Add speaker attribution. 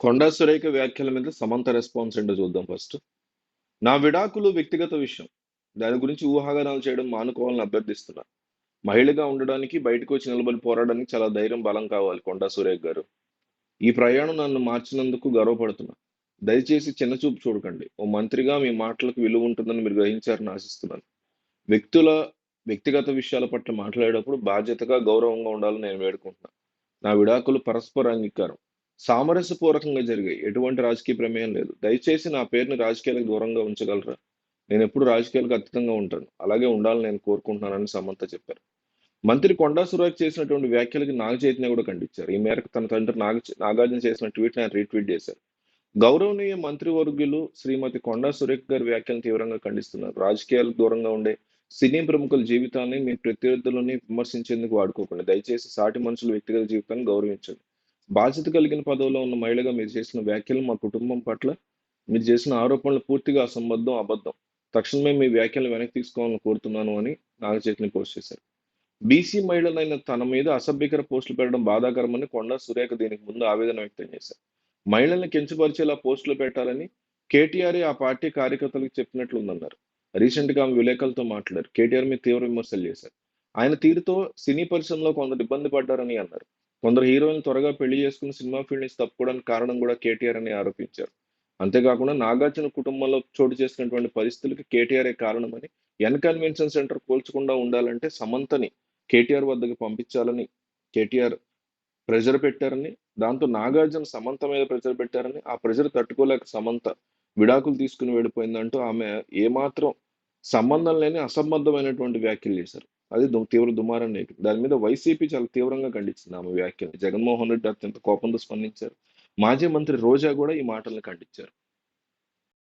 Speaker 1: కొండా సురేఖ వ్యాఖ్యల మీద సమంత రెస్పాన్స్ ఏంటో చూద్దాం ఫస్ట్. నా విడాకులు వ్యక్తిగత విషయం. దాని గురించి ఊహాగానాలు చేయడం మానుకోవాలని అభ్యర్థిస్తున్నా. మహిళగా ఉండడానికి, బయటకు వచ్చి నిలబడి పోరాడడానికి చాలా ధైర్యం, బలం కావాలి కొండా సురేఖ గారు. ఈ ప్రయాణం నన్ను మార్చినందుకు గర్వపడుతున్నా. దయచేసి చిన్నచూపు చూడకండి. ఓ మంత్రిగా మీ మాటలకు విలువ ఉంటుందని మీరు గ్రహించారని ఆశిస్తున్నాను. వ్యక్తుల వ్యక్తిగత విషయాల పట్ల మాట్లాడేటప్పుడు బాధ్యతగా, గౌరవంగా ఉండాలని నేను వేడుకుంటున్నా. నా విడాకులు పరస్పర అంగీకారం. సామరస్యపూర్వకంగా జరిగాయి. ఎటువంటి రాజకీయ ప్రమేయం లేదు. దయచేసి నా పేరుని రాజకీయాలకు దూరంగా ఉంచగలరా? నేనెప్పుడు రాజకీయాలకు అతీతంగా ఉంటాను. అలాగే ఉండాలని నేను కోరుకుంటున్నానని సమంత చెప్పారు. మంత్రి కొండా సురేఖ చేసినటువంటి వ్యాఖ్యలకి నాగ చైతన్య కూడా ఖండించారు. ఈ మేరకు తన తండ్రి నాగార్జున చేసిన ట్వీట్‌ని ఆయన రీట్వీట్ చేశారు. గౌరవనీయ మంత్రివర్యులు శ్రీమతి కొండా సురేఖ గారి వ్యాఖ్యలను తీవ్రంగా ఖండిస్తున్నారు. రాజకీయాలకు దూరంగా ఉండే సినీ ప్రముఖుల జీవితాన్ని మీ ప్రత్యర్థులని విమర్శించేందుకు వాడుకోకండి. దయచేసి సాటి మనుషుల వ్యక్తిగత జీవితాన్ని గౌరవించండి. బాధ్యత కలిగిన పదవిలో ఉన్న మహిళగా మీరు చేసిన వ్యాఖ్యలు మా కుటుంబం పట్ల మీరు చేసిన ఆరోపణలు పూర్తిగా అసంబద్ధం, అబద్ధం. తక్షణమే మీ వ్యాఖ్యలను వెనక్కి తీసుకోవాలని కోరుతున్నాను అని నాగ చైతన్య పోస్ట్ చేశారు. బీసీ మహిళలైన తన మీద అసభ్యకర పోస్టులు పెట్టడం బాధాకరమని కొండా సురేఖ దీనికి ముందు ఆవేదన వ్యక్తం చేశారు. మహిళల్ని కించపరిచేలా పోస్టులు పెట్టాలని కేటీఆర్ ఆ పార్టీ కార్యకర్తలకు చెప్పినట్లుందన్నారు. రీసెంట్ గా ఆమె విలేకరులతో మాట్లాడారు. కేటీఆర్ మీద తీవ్ర విమర్శలు చేశారు. ఆయన తీరుతో సినీ పరిశ్రమలో కొందరు ఇబ్బంది పడ్డారని అన్నారు. కొందరు హీరోయిన్ త్వరగా పెళ్లి చేసుకుని సినిమా ఫీల్డ్ నుంచి తప్పుకోవడానికి కారణం కూడా కేటీఆర్ అని ఆరోపించారు. అంతేకాకుండా నాగార్జున కుటుంబంలో చోటు చేసినటువంటి పరిస్థితులకి కేటీఆర్ కారణమని, ఎన్ కన్వెన్షన్ సెంటర్ కూల్చకుండా ఉండాలంటే సమంతని కేటీఆర్ వద్దకు పంపించాలని కేటీఆర్ ప్రెషర్ పెట్టారని, దాంతో నాగార్జున సమంత మీద ప్రెషర్ పెట్టారని, ఆ ప్రెషర్ తట్టుకోలేక సమంత విడాకులు తీసుకుని వెళ్ళిపోయిందంటూ ఆమె ఏమాత్రం సంబంధం లేని అసంబద్ధమైనటువంటి వ్యాఖ్యలు చేశారు. అది తీవ్ర దుమారం రేపింది. దాని మీద వైసీపీ చాలా తీవ్రంగా ఖండించింది ఆమె వ్యాఖ్యలు. జగన్మోహన్ రెడ్డి అత్యంత కోపంతో స్పందించారు. మాజీ మంత్రి రోజా కూడా ఈ మాటలను ఖండించారు.